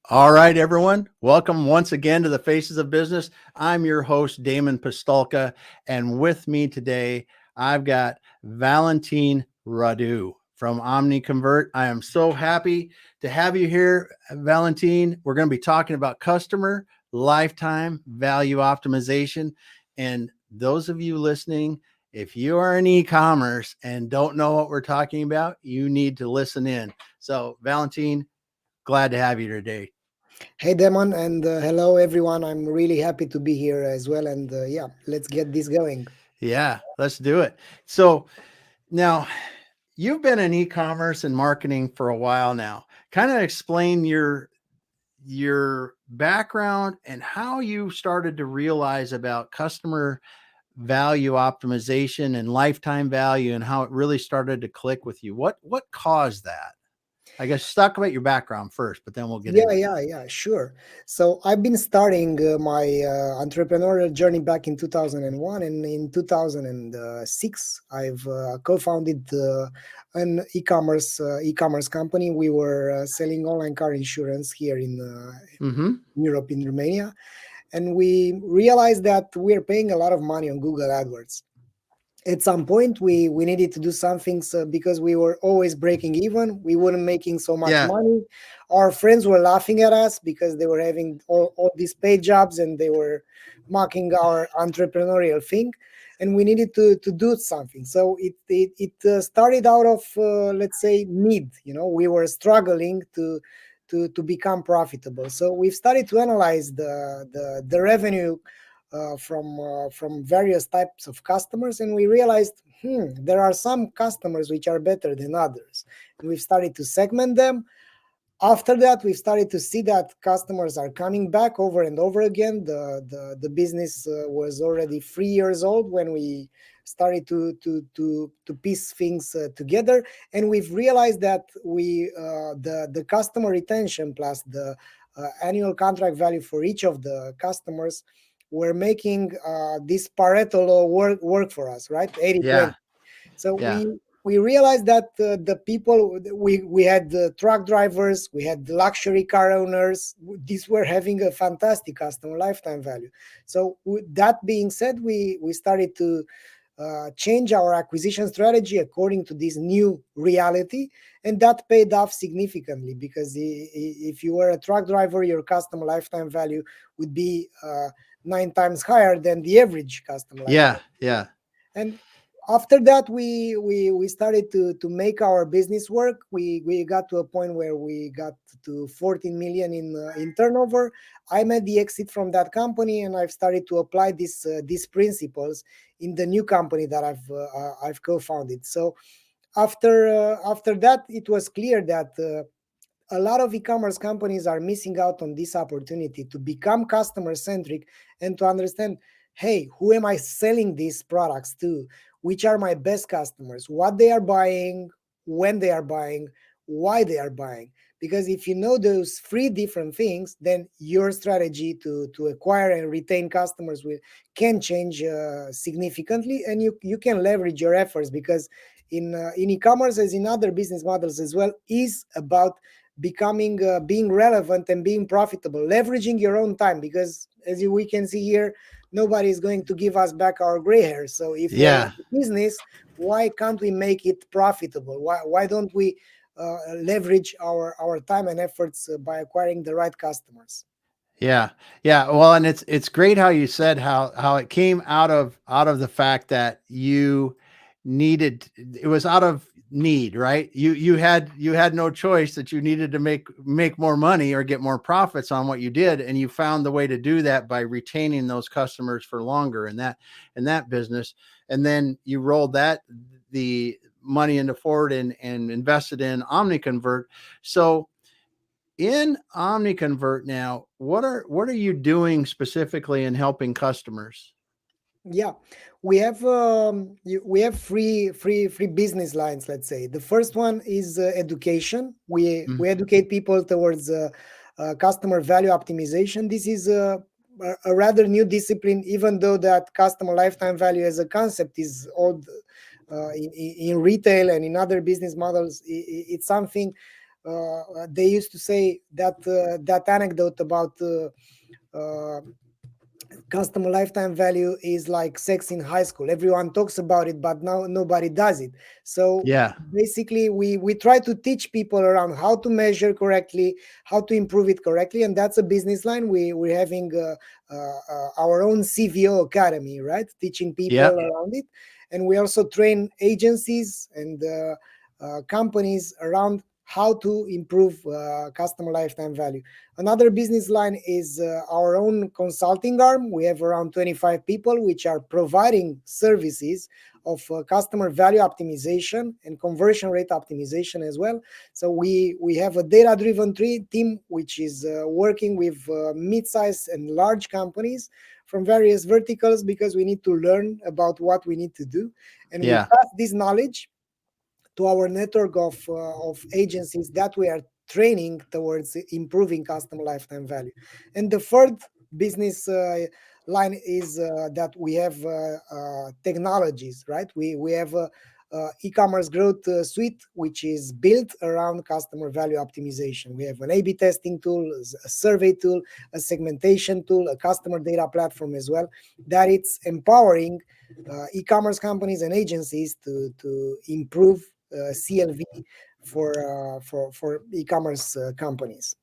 All right, everyone. Welcome once again to the Faces of Business. I'm your host, Damon Pistolka, and with me today, I've got Valentin Radu from Omniconvert. I am so happy to have you here, Valentin. We're going to be talking about customer lifetime value optimization. And those of you listening, if you are in e-commerce and don't know what we're talking about, you need to listen in. So, Valentin, glad to have you today. Hey, Demon, and hello, everyone. I'm really happy to be here as well. And yeah, let's get this going. Yeah, let's do it. So now you've been in e-commerce and marketing for a while now. Kind of explain your background and how you started to realize about customer value optimization and lifetime value and how it really started to click with you. What caused that? I guess talk about your background first, but then we'll get Yeah, into yeah, yeah, sure. So I've been starting my entrepreneurial journey back in 2001, and in 2006, I've co-founded an e-commerce company. We were selling online car insurance here in it. Mm-hmm. Europe, in Romania, and we realized that we're paying a lot of money on Google AdWords. At some point we needed to do some things because we were always breaking even. We weren't making so much Yeah. money. Our friends were laughing at us because they were having all these paid jobs and they were mocking our entrepreneurial thing, and we needed to do something. So it started out of let's say need. We were struggling to become profitable, so we've started to analyze the revenue from various types of customers, and we realized there are some customers which are better than others, and we've started to segment them. After that, we've started to see that customers are coming back over and over again. The business was already 3 years old when we started to piece things together, and we've realized that the customer retention plus the annual contract value for each of the customers were making this Pareto law work for us, right? 80/20. Yeah. So Yeah. we realized that the people we had the truck drivers, we had the luxury car owners. These were having a fantastic customer lifetime value. So with that being said, we started to change our acquisition strategy according to this new reality, and that paid off significantly because if you were a truck driver, your customer lifetime value would be 9 times higher than the average customer Yeah. lifetime value. Yeah. And after that, we started to make our business work. We got to a point where we got to 14 million in turnover. I made the exit from that company, and I've started to apply these principles in the new company that I've co-founded. So after that, it was clear that a lot of e-commerce companies are missing out on this opportunity to become customer centric and to understand, hey, who am I selling these products to? Which are my best customers? What they are buying, when they are buying, why they are buying. Because if you know those three different things, then your strategy to acquire and retain customers can change significantly, and you can leverage your efforts, because in e-commerce, as in other business models as well, is about becoming being relevant and being profitable, leveraging your own time, because we can see here, nobody is going to give us back our gray hair. So if we're in Yeah. business, why can't we make it profitable? Why don't we leverage our time and efforts by acquiring the right customers? Yeah. Yeah. Well, and it's great how you said how it came out of the fact that you needed it was out of need, right? You had no choice that you needed to make more money or get more profits on what you did, and you found the way to do that by retaining those customers for longer in that business. And then you rolled the money into forward and invested in OmniConvert. So in OmniConvert now, what are you doing specifically in helping customers? Yeah, we have three business lines. Let's say the first one is education. Mm. We educate people towards customer value optimization. This is a rather new discipline, even though that customer lifetime value as a concept is old in retail and in other business models. It's something they used to say that that anecdote about customer lifetime value is like sex in high school. Everyone talks about it, but now nobody does it. So Yeah. basically, we try to teach people around how to measure correctly, how to improve it correctly, and that's a business line. We're having our own CVO academy, right? Teaching people Yeah. around it, and we also train agencies and companies around how to improve customer lifetime value. Another business line is our own consulting arm. We have around 25 people which are providing services of customer value optimization and conversion rate optimization as well. So we have a data-driven team which is working with mid-sized and large companies from various verticals, because we need to learn about what we need to do, and we Yeah. pass this knowledge to our network of agencies that we are training towards improving customer lifetime value. And the third business line is that we have technologies, right? We have a e-commerce growth suite which is built around customer value optimization. We have an A/B testing tool, a survey tool, a segmentation tool, a customer data platform as well, that it's empowering e-commerce companies and agencies to improve CLV for e-commerce companies.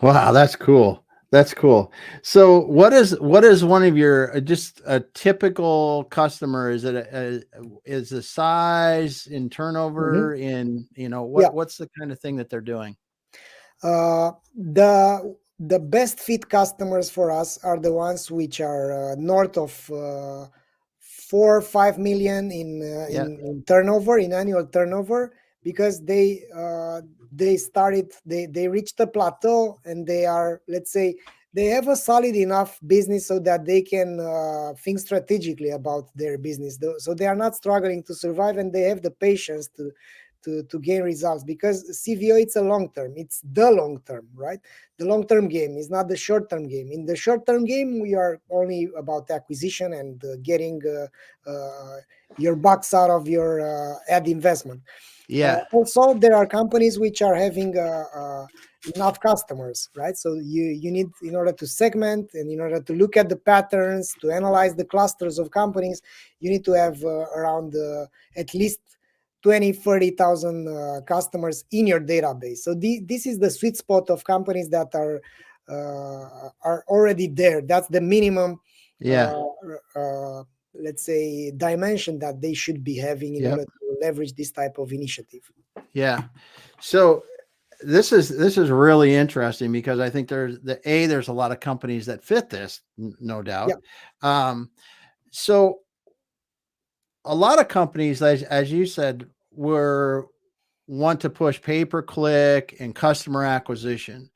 Wow, that's cool. That's cool. So what is one of your just a typical customer? Is it is the size in Mhm. turnover in, Yeah. what's the kind of thing that they're doing? The best fit customers for us are the ones which are north of 4 or 5 million Yeah. in turnover, in annual turnover, because they started, they reached a plateau, and they are, let's say, they have a solid enough business so that they can think strategically about their business. So they are not struggling to survive, and they have the patience to gain results, because CVO, it's a long term, it's the long term, right? The long term game is not the short term game. In the short term game, we are only about acquisition and getting your bucks out of your ad investment. Yeah. Also, there are companies which are having enough customers, right? So you need, in order to segment and in order to look at the patterns, to analyze the clusters of companies, you need to have around at least 20, 30,000 customers in your database. So this is the sweet spot of companies that are already there. That's the minimum, Yeah. uh, let's say, dimension that they should be having in Yep. order to leverage this type of initiative. Yeah. So this is really interesting because I think there's a lot of companies that fit this, no Yeah, doubt. Um, so a lot of companies, as you said, were want to push pay per click and customer acquisition.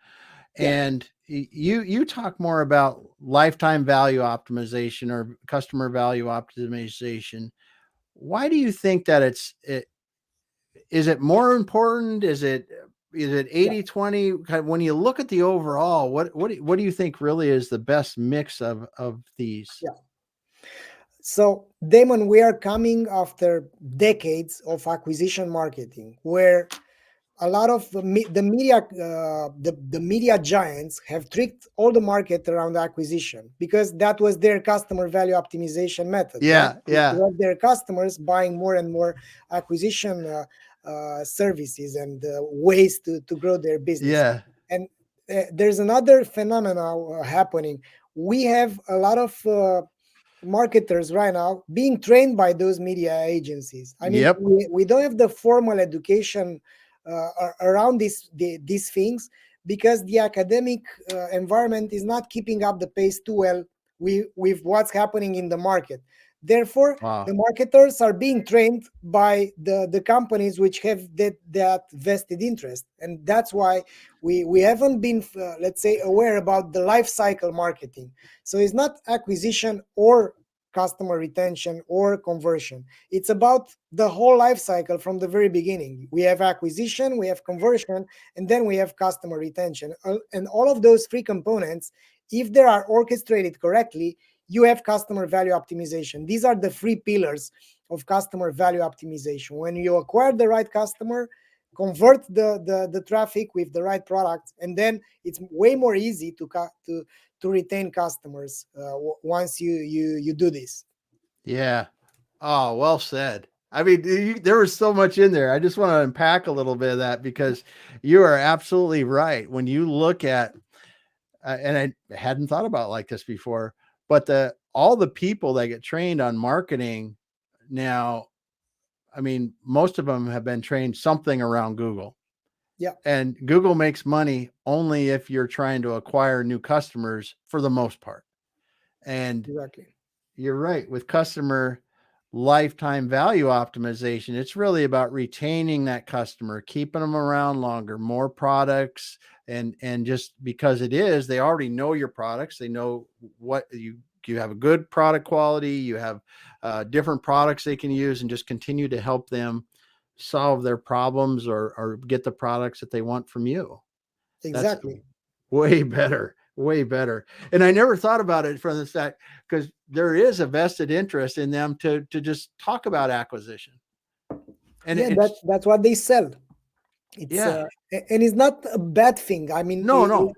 yeah. And you talk more about lifetime value optimization or customer value optimization. Why do you think that is it more important? Is it Yeah. 80/20? When you look at the overall, what do you think really is the best mix of these? Yeah. So, Damon, we are coming after decades of acquisition marketing, where a lot of the media, the media giants have tricked all the market around acquisition, because that was their customer value optimization method, right? Yeah, To yeah, have their customers buying more and more acquisition services and ways to grow their business. yeah, And there's another phenomena happening. We have a lot of marketers right now being trained by those media agencies. I mean, yep, we don't have the formal education around these things, because the academic environment is not keeping up the pace too well with what's happening in the market. Therefore, wow, the marketers are being trained by the companies which have that vested interest, and that's why we haven't been, let's say, aware about the life cycle marketing. So it's not acquisition or customer retention or conversion. It's about the whole life cycle from the very beginning. We have acquisition, we have conversion, and then we have customer retention. And all of those three components, if they are orchestrated correctly, you have customer value optimization. These are the three pillars of customer value optimization. When you acquire the right customer, convert the traffic with the right products, and then it's way more easy to retain customers once you do this. Yeah. Oh, well said. I mean, there was so much in there. I just want to unpack a little bit of that because you are absolutely right. When you look at, and I hadn't thought about it like this before, but all the people that get trained on marketing now, I mean, most of them have been trained something around Google. Yeah, And Google makes money only if you're trying to acquire new customers for the most part. And exactly. you're right. With customer lifetime value optimization, it's really about retaining that customer, keeping them around longer, more products, and just because it is, they already know your products. They know what you have a good product quality. You have different products they can use, and just continue to help them solve their problems or get the products that they want from you. That's Exactly. way better, way better. And I never thought about it from the fact because there is a vested interest in them to just talk about acquisition. And Yeah, it's that's what they sell. It's yeah, and it's not a bad thing. I mean, no, no,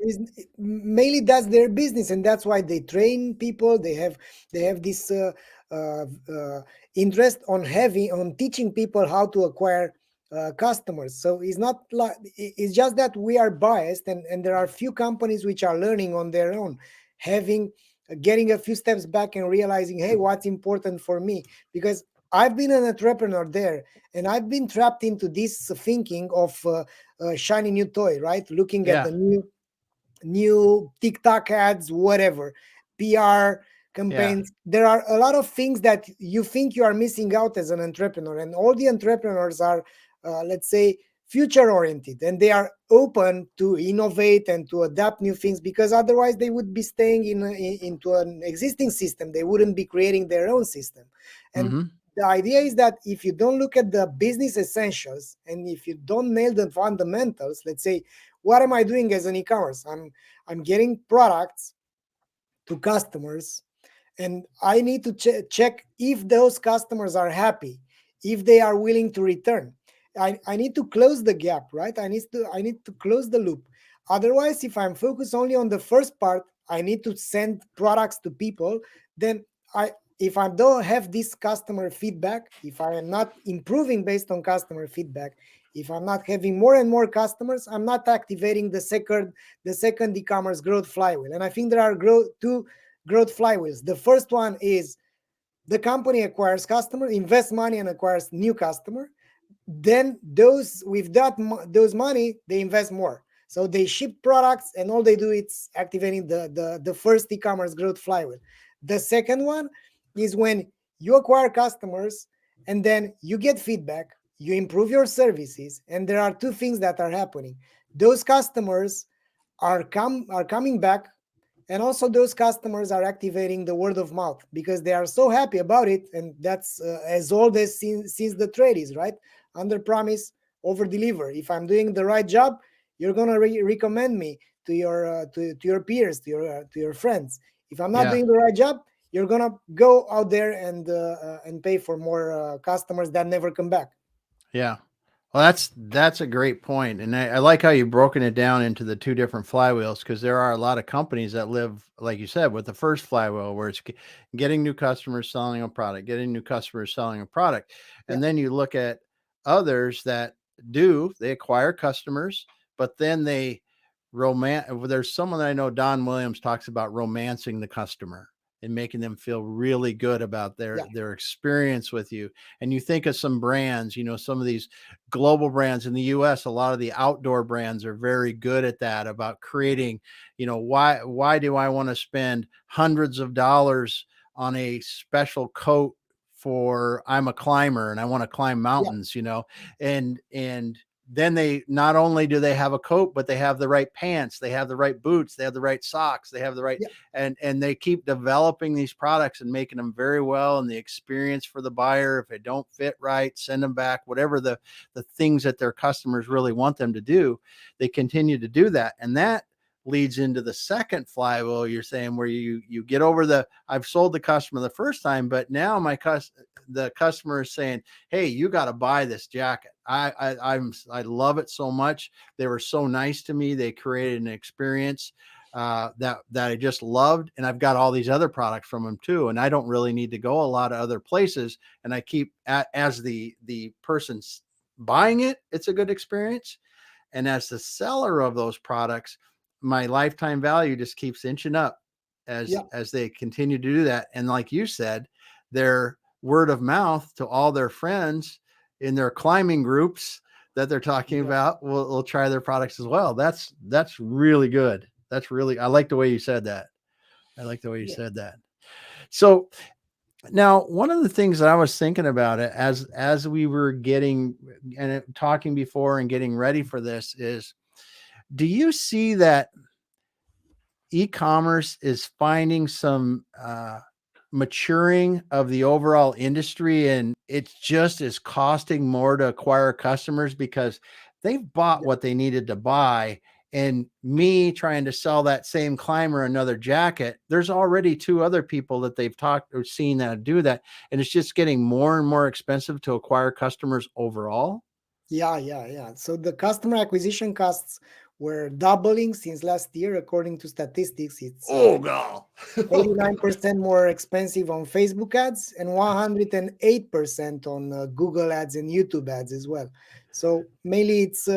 mainly that's their business, and that's why they train people. They have this uh, uh, interest on teaching people how to acquire customers. So it's not like it's just that we are biased, and there are few companies which are learning on their own, having getting a few steps back and realizing, hey, what's important for me? Because I've been an entrepreneur there, and I've been trapped into this thinking of shiny new toy, right? Looking at yeah, the new TikTok ads, whatever, PR yeah, campaigns. There are a lot of things that you think you are missing out as an entrepreneur, and all the entrepreneurs are, let's say, future oriented, and they are open to innovate and to adapt new things, because otherwise they would be staying into an existing system. They wouldn't be creating their own system. And mm-hmm, the idea is that if you don't look at the business essentials, and if you don't nail the fundamentals, let's say, what am I doing as an e-commerce? I'm getting products to customers, and I need to check if those customers are happy, if they are willing to return. I need to close the gap, right? I need to close the loop. Otherwise, if I'm focused only on the first part, I need to send products to people. Then I if I don't have this customer feedback, if I am not improving based on customer feedback, if I'm not having more and more customers, I'm not activating the second e-commerce growth flywheel. And I think there are two growth flywheels. The first one is the company acquires customer, invests money and acquires new customer. Then those with those money, they invest more. So they ship products, and all they do is activating the first e-commerce growth flywheel. The second one is when you acquire customers, and then you get feedback, you improve your services, and there are two things that are happening. Those customers are coming back, and also those customers are activating the word of mouth because they are so happy about it. And that's as old as since the trade is, right? Under promise, over deliver. If I'm doing the right job, you're going to recommend me to your peers, to your friends. If I'm not yeah, doing the right job, you're going to go out there and pay for more customers that never come back. yeah. Well, that's a great point, and I like how you've broken it down into the two different flywheels because there are a lot of companies that live, like you said, with the first flywheel where it's getting new customers, selling a product, getting new customers, selling a product, Yeah, and then you look at others that they acquire customers, but then they There's someone that I know, Don Williams, talks about romancing the customer and making them feel really good about yeah, their experience with you. And you think of some brands, some of these global brands in the US, a lot of the outdoor brands are very good at that, about creating, why do I want to spend hundreds of dollars on a special coat for I'm a climber and I want to climb yeah, mountains, and then they not only do they have a coat, but they have the right pants, they have the right boots, they have the right socks, they have the right, yeah, and they keep developing these products and making them very well. And the experience for the buyer, if it don't fit right, send them back, whatever the things that their customers really want them to do, they continue to do that. And that leads into the second flywheel you're saying, where you get over the, I've sold the customer the first time, but now the customer is saying, hey, you got to buy this jacket. I love it so much. They were so nice to me. They created an experience that I just loved, and I've got all these other products from them too, and I don't really need to go a lot of other places. And I keep as the person's buying it, it's a good experience, and as the seller of those products, my lifetime value just keeps inching up Yeah, as they continue to do that. And like you said, their word of mouth to all their friends in their climbing groups that they're talking yeah, about will try their products as well. That's really good. That's really, I like the way you said that. I like the way you yeah, said that. So now, one of the things that I was thinking about it as we were getting and talking before and getting ready for this is, do you see that e-commerce is finding some maturing of the overall industry, and it's just is costing more to acquire customers because they've bought yeah. what they needed to buy, and me trying to sell that same climber another jacket, there's already two other people that they've talked or seen that do that, and it's just getting more and more expensive to acquire customers overall. Yeah. So the customer acquisition costs were doubling since last year, according to statistics. It's Oh god. Oh god. 89% more expensive on Facebook ads and 108% on Google ads and YouTube ads as well. So mainly it's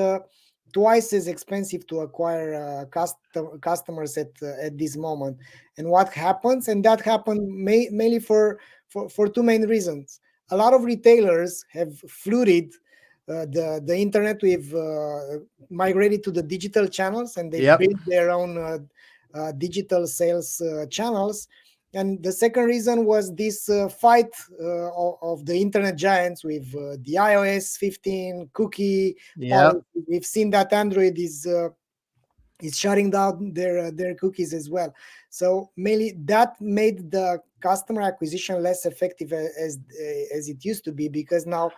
twice as expensive to acquire customers at this moment. And what happens? And that happened mainly for two main reasons. A lot of retailers have flooded the internet with migrated to the digital channels, and they've Yep. built their own digital sales channels. And the second reason was this fight of the internet giants with the iOS 15 cookie policy. Yep. We've seen that Android is shutting down their cookies as well. So mainly that made the customer acquisition less effective as it used to be, because now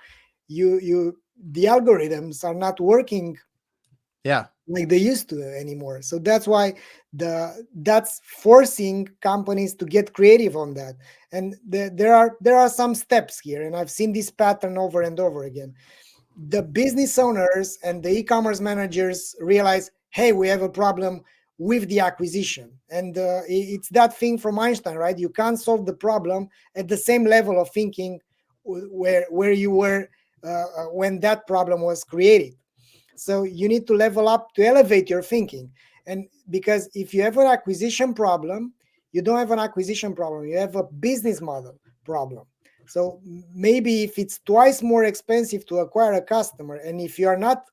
you the algorithms are not working Yeah. like they used to anymore. So that's why that's forcing companies to get creative on that. And there are some steps here, and I've seen this pattern over and over again. The business owners and the e-commerce managers realize, hey, we have a problem with the acquisition. And it's that thing from Einstein, right? You can't solve the problem at the same level of thinking where you were when that problem was created. So you need to level up to elevate your thinking. And because if you have an acquisition problem, you don't have an acquisition problem, you have a business model problem. So maybe if it's twice more expensive to acquire a customer, and if you're not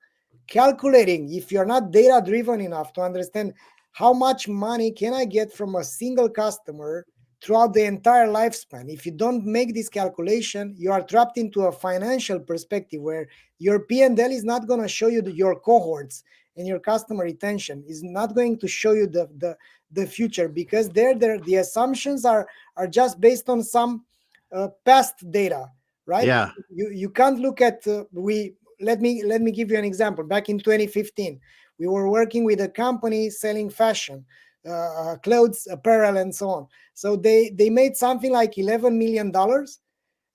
calculating, if you're not data driven enough to understand how much money can I get from a single customer throughout the entire lifespan, if you don't make this calculation, you are trapped into a financial perspective where your P&L is not going to show you your cohorts, and your customer retention is not going to show you the future, because the assumptions are just based on some past data, right? Yeah. You can't look at we let me give you an example. Back in 2015, we were working with a company selling fashion, clothes, apparel, and so on. So they made something like $11 million,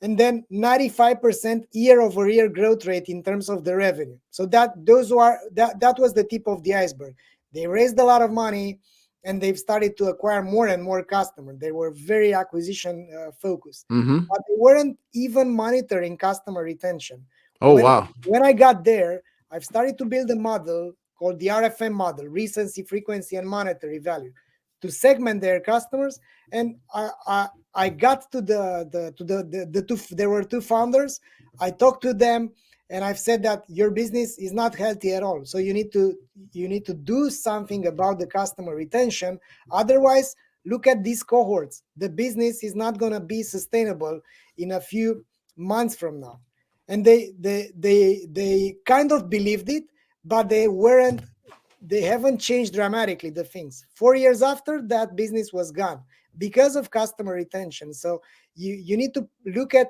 and then 95% year over year growth rate in terms of the revenue. So that was the tip of the iceberg. They raised a lot of money, and they've started to acquire more and more customers. They were very acquisition focused, Mm-hmm. but they weren't even monitoring customer retention. Oh when wow. when I got there, I've started to build a model called the RFM model, recency, frequency, and monetary value, to segment their customers. And I got to the two. There were two founders. I talked to them, and I've said that your business is not healthy at all. So you need to do something about the customer retention. Otherwise, look at these cohorts. The business is not going to be sustainable in a few months from now. And they kind of believed it, but they haven't changed dramatically the things. 4 years after, that business was gone because of customer retention. So you need to look at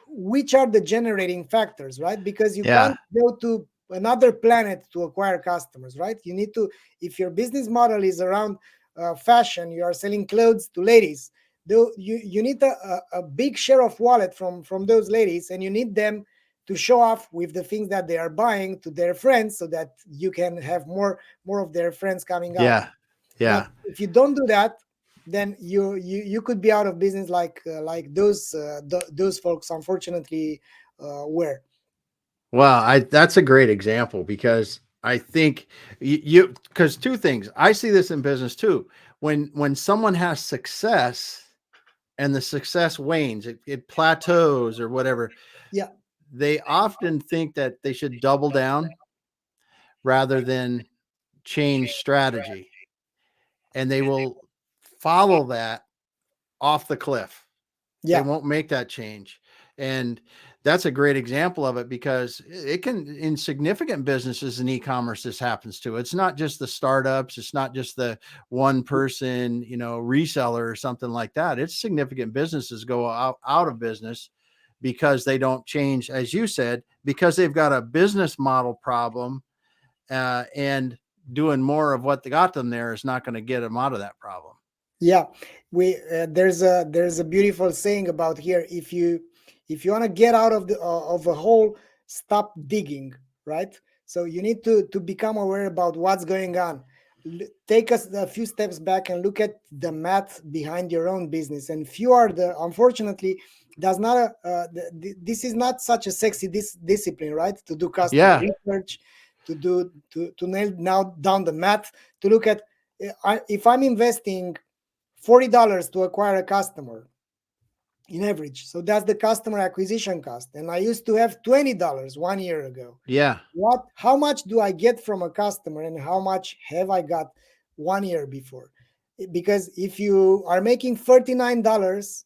which are the generating factors, right? Because you Yeah. can't go to another planet to acquire customers, right? You need to, if your business model is around fashion, you are selling clothes to ladies, though you need a big share of wallet from those ladies, and you need them to show off with the things that they are buying to their friends, so that you can have more of their friends coming out. Yeah. But Yeah. if you don't do that, then you could be out of business, like those folks unfortunately were. Well, that's a great example because I think because two things. I see this in business too. When someone has success and the success wanes, it plateaus or whatever, Yeah, they often think that they should double down rather than change strategy. And they will follow that off the cliff. They yeah, won't make that change. And that's a great example of it because it can, in significant businesses in e-commerce, this happens to. It's not just the startups. It's not just the one person, reseller or something like that. It's significant businesses go out of business because they don't change, as you said, because they've got a business model problem, and doing more of what they got them there is not going to get them out of that problem. yeah. We there's a beautiful saying about here: if you want to get out of a hole, stop digging, right? So you need to become aware about what's going on. Take us a few steps back and look at the math behind your own business. And few are the, unfortunately, does not this is not such a sexy discipline, right? To do customer Yeah. research, to nail now down the math, to look at, if I'm investing $40 to acquire a customer in average. So that's the customer acquisition cost. And I used to have $20 1 year ago. Yeah. How much do I get from a customer, and how much have I got 1 year before? Because if you are making $39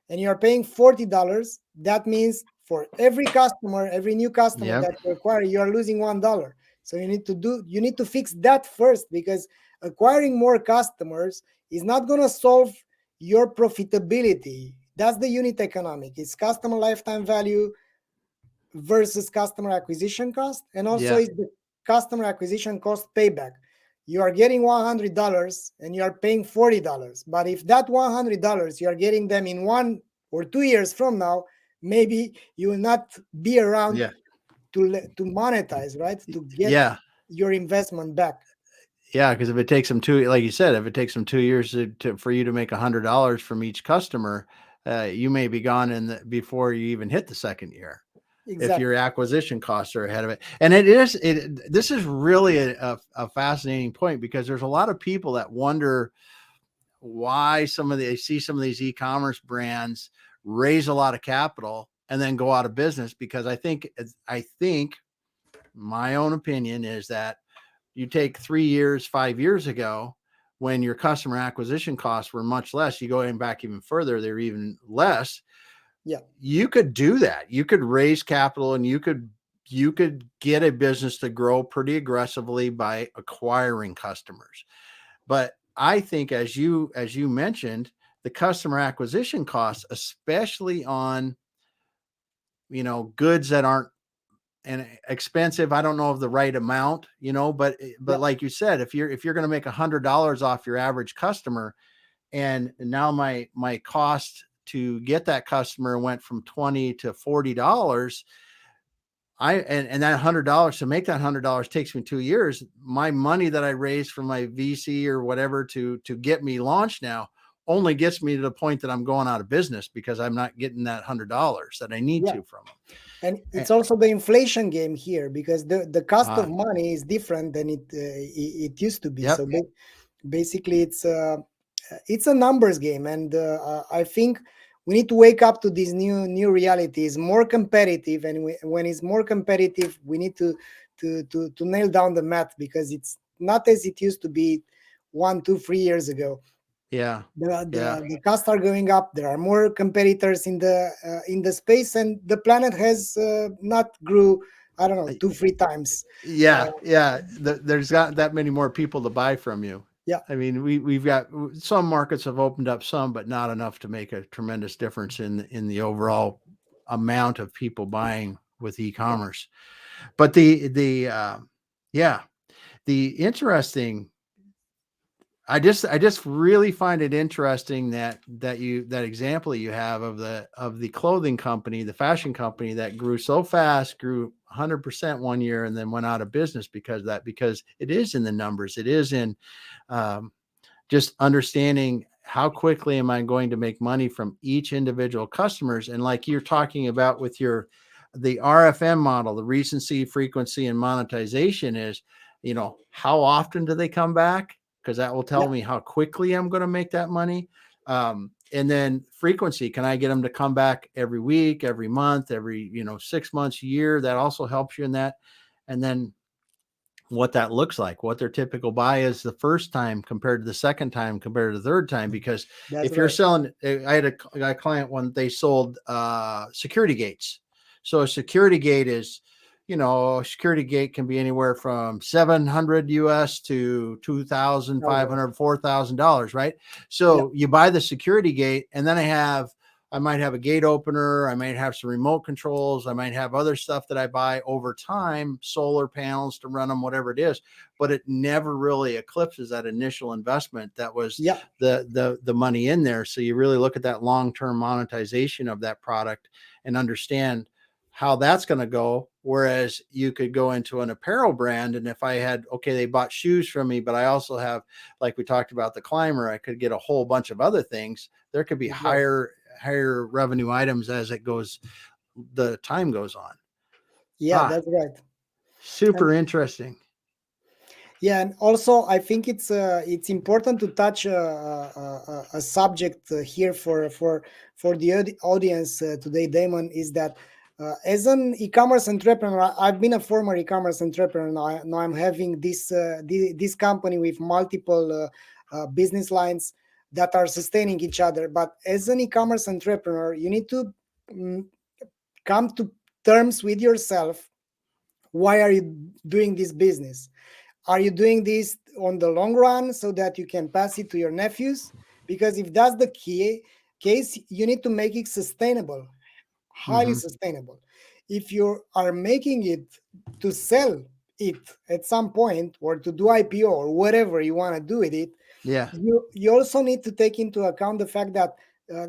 and you're paying $40, that means for every customer, every new customer Yep. that you acquire, you are losing $1. So you need to fix that first, because acquiring more customers is not going to solve your profitability. That's the unit economic. It's customer lifetime value versus customer acquisition cost, and also Yeah. is the customer acquisition cost payback. You are getting $100 and you are paying $40, but if that $100 you are getting them in 1 or 2 years from now, maybe you will not be around Yeah. to monetize, right, to get Yeah. your investment back. Yeah, because if it takes them two, like you said, if it takes them 2 years for you to make $100 from each customer, you may be gone before you even hit the second year, if your Exactly. acquisition costs are ahead of it. And this is really a fascinating point, because there's a lot of people that wonder why they see some of these e-commerce brands raise a lot of capital and then go out of business. Because I think my own opinion is that you take 3 years, 5 years ago, when your customer acquisition costs were much less, you go back even further, they're even less. Yeah. You could do that. You could raise capital, and you could get a business to grow pretty aggressively by acquiring customers. But I think, as you mentioned, the customer acquisition costs, especially on goods that aren't and expensive. I don't know of the right amount, but Yeah. like you said, if you're going to make $100 off your average customer, and now my cost to get that customer went from 20 to $40, and that $100, to make that $100 takes me 2 years. My money that I raised from my VC or whatever to get me launched now only gets me to the point that I'm going out of business, because I'm not getting that $100 that I need Yeah. to from And them. it's also the inflation game here, because the cost of Uh, money is different than it used to be. So yep. basically, it's a numbers game, and I think we need to wake up to this new reality. Is more competitive, and when it's more competitive, we need to nail down the math, because it's not as it used to be 1, 2, 3 years ago. Yeah. the Yeah. the, the costs are going up. There are more competitors in the space, and the planet has not grew, I don't know, I- 2, 3 times. Yeah, uh, yeah. There's got that many more people to buy from you. yeah, I mean, we've got some markets have opened up some, but not enough to make a tremendous difference in the overall amount of people buying with yeah. e-commerce. But yeah, the interesting I just really find it interesting that example you have of the clothing company, the fashion company that grew so fast, grew 100% one year and then went out of business because of that, because it is in the numbers. It is in um, just understanding how quickly am I going to make money from each individual customers. And like you're talking about with the RFM model, the recency, frequency, and monetization is, how often do they come back? Because that will tell Yeah, me how quickly I'm going to make that money. And then frequency, can I get them to come back every week, every month, every, 6 months, year? That also helps you in that. And then what that looks like, what their typical buy is the first time compared to the second time compared to the third time. Because that's if you're right. selling, I had a client when they sold security gates. So a security gate is, a security gate can be anywhere from 700 US to Oh, wow. $2,500, $4,000, right? Yeah, So you buy the security gate, and then I might have a gate opener. I might have some remote controls. I might have other stuff that I buy over time, solar panels to run them, whatever it is. But it never really eclipses that initial investment that was yeah, the money in there. So you really look at that long-term monetization of that product and understand how that's going to go. Whereas you could go into an apparel brand, and if I had, okay, they bought shoes from me, but I also have, like we talked about the climber, I could get a whole bunch of other things. There could be that's right. higher revenue items as the time goes on. Yeah, Ah, that's right. And super interesting. yeah, and also I think it's important to touch a subject here for the audience today, Damon, is that as an e-commerce entrepreneur, I've been a former e-commerce entrepreneur. Now I'm having this company with multiple business lines that are sustaining each other. But as an e-commerce entrepreneur, you need to mm, come to terms with yourself. Why are you doing this business? Are you doing this on the long run so that you can pass it to your nephews? Because if that's the case, you need to make it sustainable, highly Hmm. sustainable. If you are making it to sell it at some point or to do IPO or whatever you want to do with it, Yeah. you also need to take into account the fact that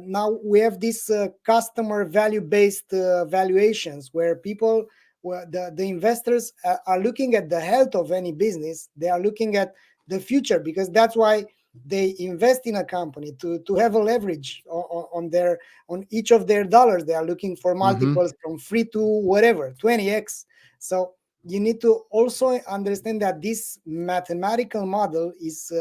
now we have these customer value based valuations where people the investors are looking at the health of any business. They are looking at the future, because that's why they invest in a company to have a leverage on each of their dollars. They are looking for Hmm. multiples from free to whatever 20x. So you need to also understand that this mathematical model is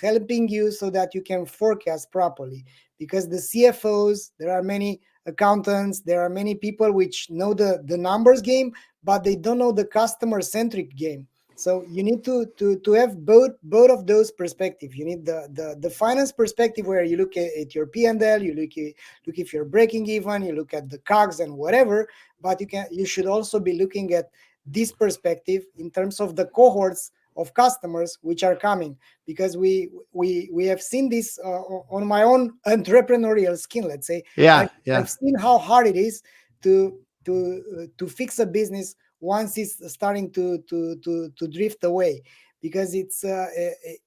helping you so that you can forecast properly, because the CFOs, there are many accountants, there are many people which know the numbers game, but they don't know the customer centric game. So you need to have both of those perspectives. You need the finance perspective, where you look at your P&L, you look if you're breaking even, you look at the COGS and whatever. But you should also be looking at this perspective in terms of the cohorts of customers which are coming, because we have seen this on my own entrepreneurial skin. Let's say Yeah. I've Yeah. seen how hard it is to fix a business once it's starting to drift away, because it's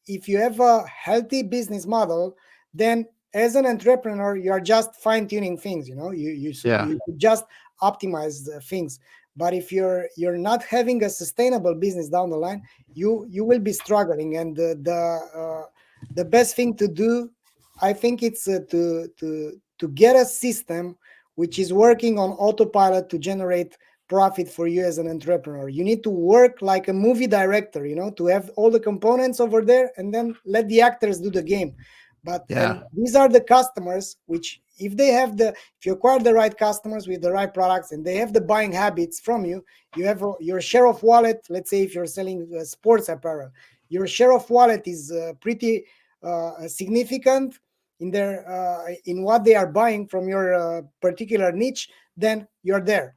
if you have a healthy business model, then as an entrepreneur you are just fine tuning things. Yeah. You should just optimize the things. But if you're not having a sustainable business down the line, you will be struggling. And the best thing to do, I think, it's to get a system which is working on autopilot to generate profit for you as an entrepreneur. You need to work like a movie director, to have all the components over there and then let the actors do the game. But Yeah. and these are the customers which, if you acquire the right customers with the right products and they have the buying habits from you, you have your share of wallet. Let's say if you're selling sports apparel, your share of wallet is pretty significant in what they are buying from your particular niche. Then you're there.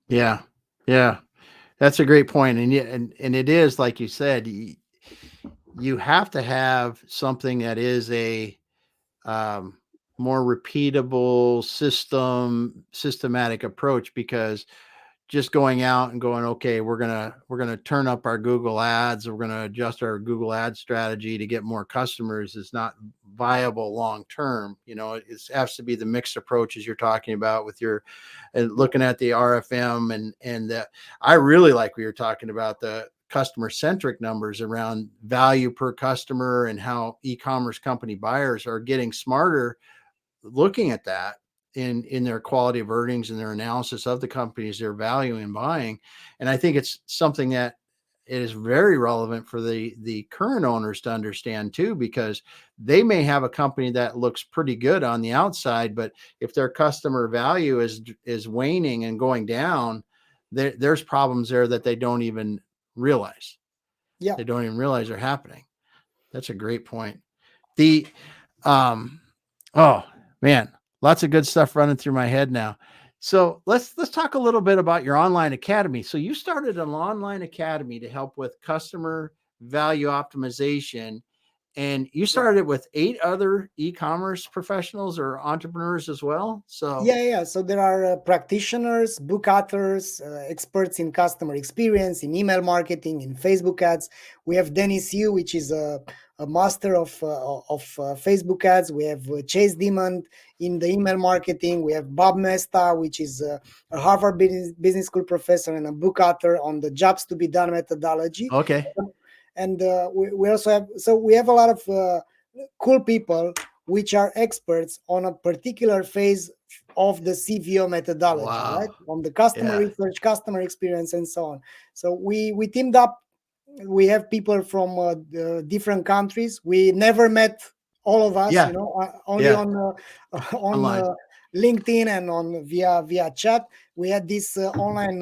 Yeah. Yeah. That's a great point. And it is, like you said, you have to have something that is a um, more repeatable systematic approach, because just going out and going, okay, we're gonna turn up our Google ads, we're gonna adjust our Google ad strategy to get more customers is not viable long term. It has to be the mixed approaches you're talking about with your looking at the RFM and that. I really like what you're talking about, the customer centric numbers around value per customer and how e-commerce company buyers are getting smarter looking at that in their quality of earnings and their analysis of the companies they're valuing and buying. And I think it's something that it is very relevant for the current owners to understand too, because they may have a company that looks pretty good on the outside, but if their customer value is waning and going down, there's problems there that they don't even realize. Yeah. They don't even realize are happening. That's a great point. The um oh man, lots of good stuff running through my head now. So let's talk a little bit about your online academy. So you started an online academy to help with customer value optimization, and you started it with 8 other e-commerce professionals or entrepreneurs as well. So Yeah. So there are practitioners, book authors, experts in customer experience, in email marketing, in Facebook ads. We have Dennis Yu, which is a master of Facebook ads. We have Chase Dimond in the email marketing. We have Bob Mesta, which is a Harvard Business School professor and a book author on the jobs to be done methodology. okay. And we also have, so we have a lot of cool people which are experts on a particular phase of the CVO methodology, Wow. right? On the customer Yeah. research, customer experience, and so on. So we teamed up. We have people from different countries. We never met all of us, Yeah. only Yeah. on Online. LinkedIn and on via chat. We had these online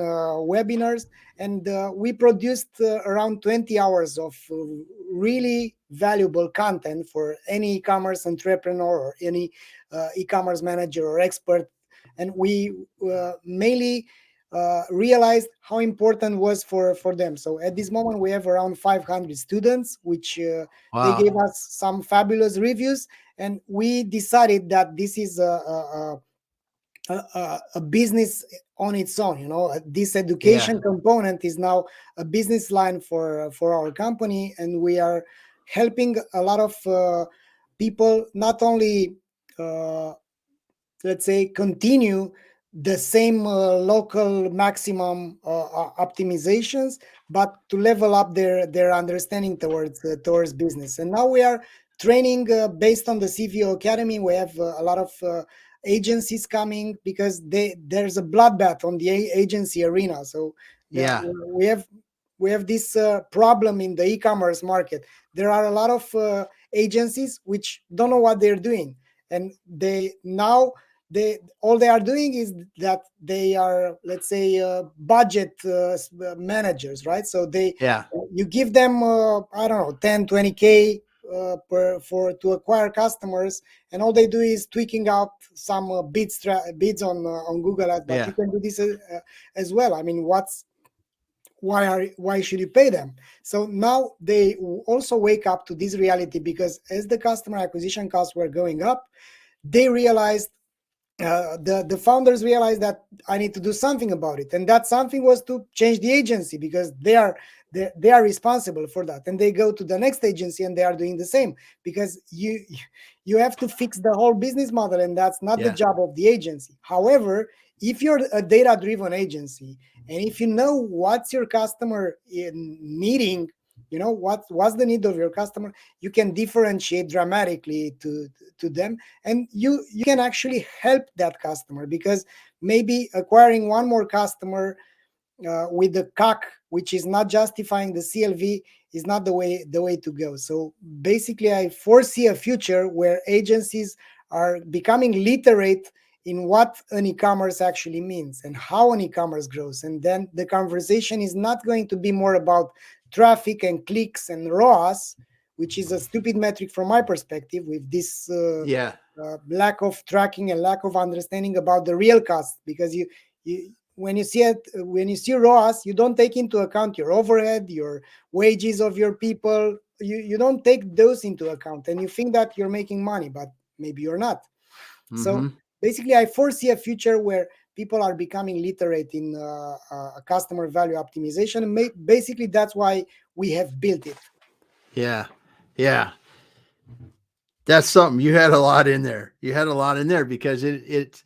webinars, and we produced around 20 hours of really valuable content for any e-commerce entrepreneur or any e-commerce manager or expert. And we mainly realized how important was for them. So at this moment, we have around 500 students, which they Wow. gave us some fabulous reviews, and we decided that this is a business on its own. This Yeah. education component is now a business line for our company, and we are helping a lot of people not only uh, let's say continue the same local maximum optimizations, but to level up their understanding towards business. And now we are training based on the CVO Academy. We have a lot of agencies coming because there's a bloodbath on the agency arena. So Yeah. we have this problem in the e-commerce market. There are a lot of agencies which don't know what they're doing, and they all they are doing is that they are, let's say, budget managers, right? So Yeah. you give them I don't know, 10 20k per for to acquire customers, and all they do is tweaking out some bids on Google Ads. But Yeah. you can do this as well. I mean, why should you pay them? So now they also wake up to this reality, because as the customer acquisition costs were going up, they realized, the founders realized that I need to do something about it, and that something was to change the agency, because they are responsible for that. And they go to the next agency and they are doing the same, because you have to fix the whole business model, and that's not the Yeah. job of the agency. However, if you're a data driven agency, and if you know what's your customer needing, what's the need of your customer, you can differentiate dramatically to them, and you can actually help that customer, because maybe acquiring one more customer with the CAC, which is not justifying the CLV, is not the way to go. So basically, I foresee a future where agencies are becoming literate in what an e-commerce actually means and how an e-commerce grows. And then the conversation is not going to be more about traffic and clicks and ROAS, which is a stupid metric from my perspective, with this Yeah. lack of tracking and lack of understanding about the real cost. Because you when you see it, when you see ROAS, you don't take into account your overhead, your wages of your people. You don't take those into account, and you think that you're making money, but maybe you're not. So Mm-hmm. basically, I foresee a future where people are becoming literate in customer value optimization. And basically, that's why we have built it. Yeah. Yeah. That's something. You had a lot in there. You had a lot in there because it's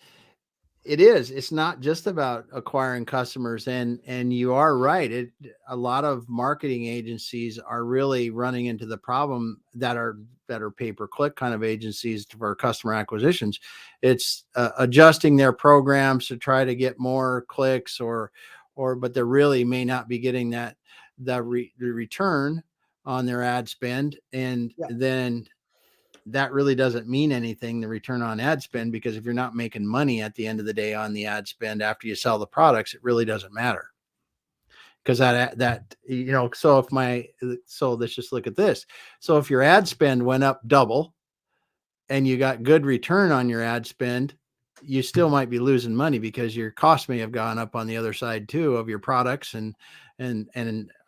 not just about acquiring customers, and you are right. A lot of marketing agencies are really running into the problem that are pay-per-click kind of agencies for customer acquisitions. It's adjusting their programs to try to get more clicks, or but they really may not be getting the return on their ad spend, and Yeah, then that really doesn't mean anything, the return on ad spend, because if you're not making money at the end of the day on the ad spend after you sell the products, it really doesn't matter. Because so so let's just look at this. So if your ad spend went up double and you got good return on your ad spend, you still might be losing money because your cost may have gone up on the other side too of your products. And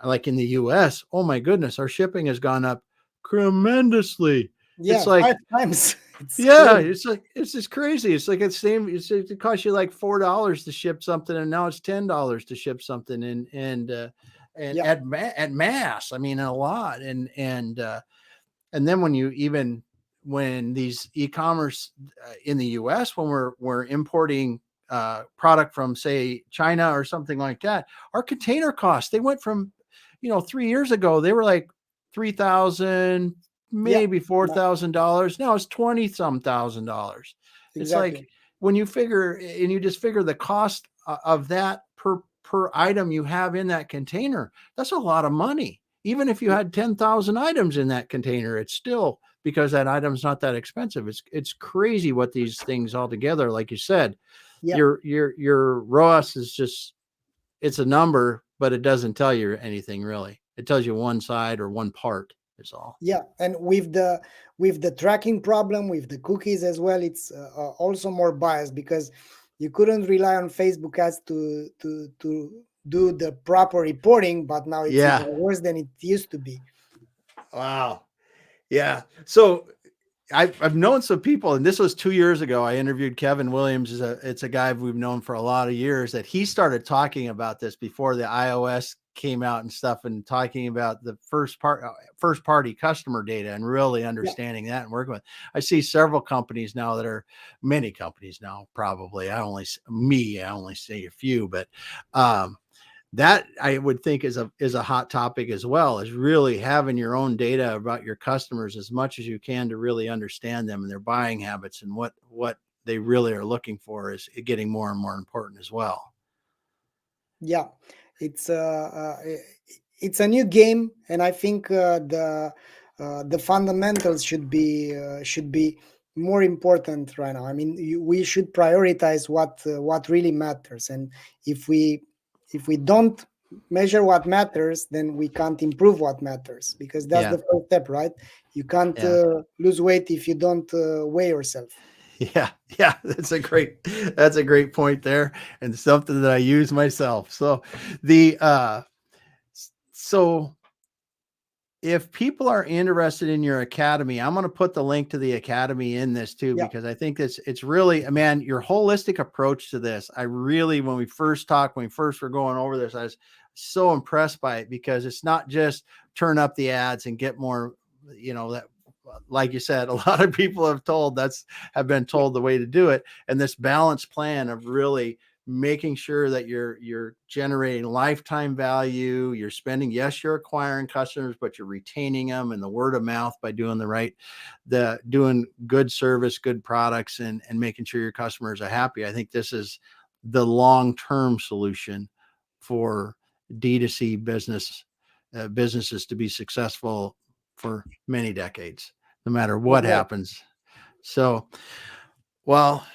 like in the US, oh my goodness, our shipping has gone up tremendously. It's yeah, like, 5 times. It's yeah, crazy. it's like it's just crazy. It's like it's same. It costs you like $4 to ship something, and now it's $10 to ship something, and Yeah, at mass. I mean, a lot, and then when these e-commerce in the U.S., when we're importing product from, say, China or something like that, our container costs, they went from, 3 years ago they were like 3,000, yeah, maybe $4,000. Now it's 20-some thousand dollars. It's like exactly. when you figure, and you just figure the cost of that per item you have in that container, that's a lot of money. Even if you Yeah, had 10,000 items in that container, it's still, because that item's not that expensive. It's crazy what these things all together, like you said, yeah. your ROAS is just, it's a number, but it doesn't tell you anything really. It tells you one side or one part is all. Yeah, and with the tracking problem with the cookies as well, it's also more biased because you couldn't rely on Facebook ads to do the proper reporting, but now it's even Yeah. worse than it used to be. Wow. Yeah. So I've known some people, and this was 2 years ago. I interviewed Kevin Williams. It's a guy we've known for a lot of years, that he started talking about this before the iOS came out and stuff, and talking about the first party customer data, and really Yeah, understanding that and working with. I see several companies now many companies now, probably. I only see a few, but um, that I would think is a hot topic as well, is really having your own data about your customers as much as you can to really understand them and their buying habits, and what they really are looking for is getting more and more important as well. yeah, it's it's a new game, and I think the fundamentals should be more important right now. I mean, we should prioritize what really matters, and if we don't measure what matters, then we can't improve what matters, because that's Yeah. the first step, right? You can't Yeah. lose weight if you don't weigh yourself. Yeah. Yeah. That's a great point there, and something that I use myself. So the so if people are interested in your academy, I'm going to put the link to the academy in this too, Yeah, because I think it's really, man, your holistic approach to this. I really, when we first talked, when we first were going over this, I was so impressed by it, because it's not just turn up the ads and get more, that, like you said, a lot of people have been yeah, told the way to do it. And this balanced plan of really making sure that you're generating lifetime value, you're spending, yes, you're acquiring customers, but you're retaining them, and the word of mouth by doing good service, good products, and making sure your customers are happy. I think this is the long-term solution for D2C businesses to be successful for many decades, no matter what that's right. happens. So, well,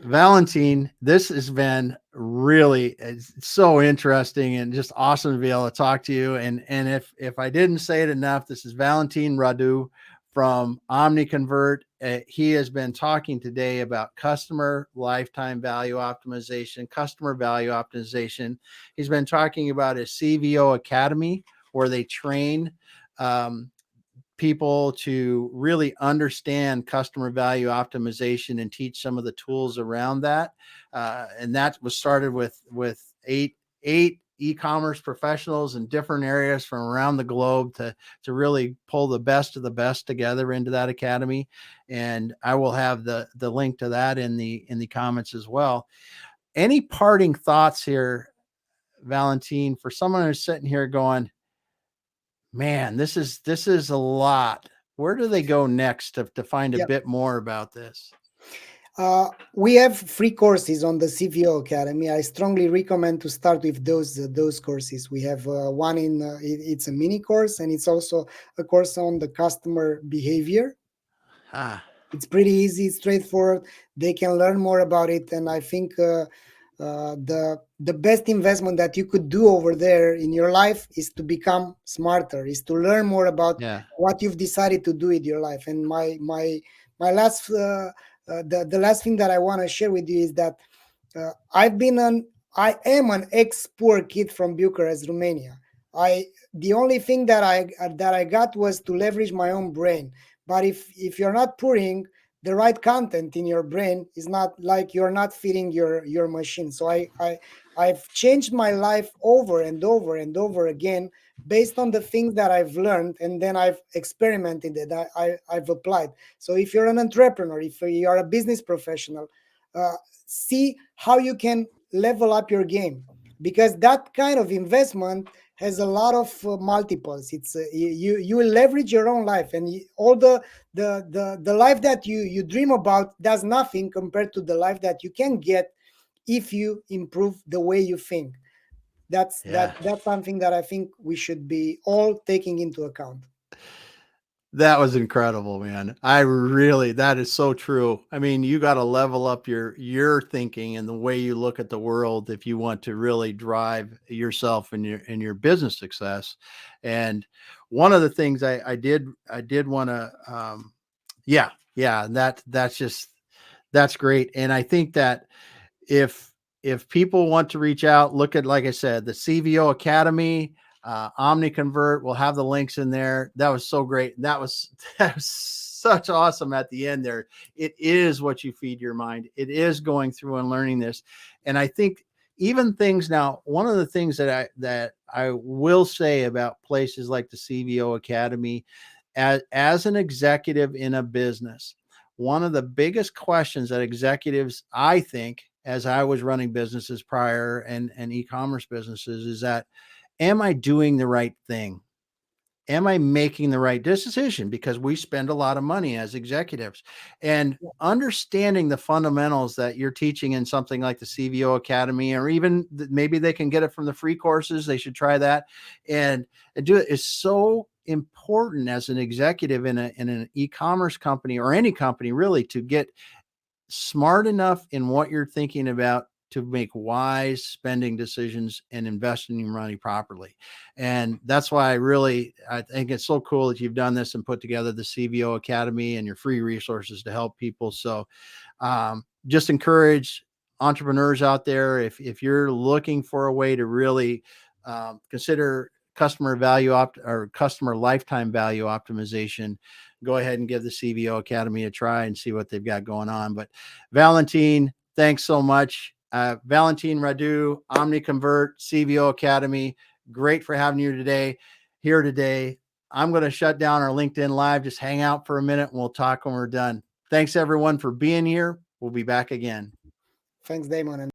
Valentine, this has been really, it's so interesting and just awesome to be able to talk to you. And if I didn't say it enough, this is Valentin Radu from Omniconvert. He has been talking today about customer lifetime value optimization, customer value optimization. He's been talking about his CVO Academy, where they train um, people to really understand customer value optimization and teach some of the tools around that. And that was started with eight e-commerce professionals in different areas from around the globe to really pull the best of the best together into that academy. And I will have the link to that in the comments as well. Any parting thoughts here, Valentine, for someone who's sitting here going, man, this is a lot. Where do they go next to find a Yeah. bit more about this? We have free courses on the CVO Academy. I strongly recommend to start with those courses. We have one it's a mini course, and it's also a course on the customer behavior. Ah, It's pretty easy, straightforward. They can learn more about it, and I think the best investment that you could do over there in your life is to become smarter, is to learn more about yeah, what you've decided to do with your life. And my last the last thing that I want to share with you is that uh, I've been an I am an ex poor kid from Bucharest, Romania. I The only thing that I got was to leverage my own brain. But if you're not pouring the right content in your brain, is not like you're not feeding your machine. So I've changed my life over and over and over again based on the things that I've learned, and then I've experimented it. I've applied. So if you're an entrepreneur, if you're a business professional, uh, see how you can level up your game, because that kind of investment has a lot of multiples. It's you will leverage your own life, and all the life that you dream about does nothing compared to the life that you can get if you improve the way you think. yeah. That's something that I think we should be all taking into account. That was incredible, man. I really, that is so true. I mean, you got to level up your thinking and the way you look at the world if you want to really drive yourself and your business success. And one of the things I did want to yeah, yeah, that's great. And I think that if if people want to reach out, look at, like I said, the CVO Academy, Omniconvert. We'll have the links in there. That was so great. That was such awesome at the end there. It is what you feed your mind. It is going through and learning this, and I think even things now. One of the things that I will say about places like the CVO Academy, as an executive in a business, one of the biggest questions that executives, I think, as I was running businesses prior and e-commerce businesses, is that, am I doing the right thing? Am I making the right decision? Because we spend a lot of money as executives, and understanding the fundamentals that you're teaching in something like the CVO Academy, or even maybe they can get it from the free courses. They should try that and do it, is so important as an executive in an e-commerce company or any company really, to get smart enough in what you're thinking about to make wise spending decisions and investing your money properly. And that's why I think it's so cool that you've done this and put together the CVO Academy and your free resources to help people. So just encourage entrepreneurs out there, if you're looking for a way to really consider customer value or customer lifetime value optimization, go ahead and give the CVO Academy a try and see what they've got going on. But Valentine, thanks so much. Valentin Radu, Omniconvert, CVO Academy. Great for having you here today. I'm going to shut down our LinkedIn Live. Just hang out for a minute and we'll talk when we're done. Thanks everyone for being here. We'll be back again. Thanks, Damon. And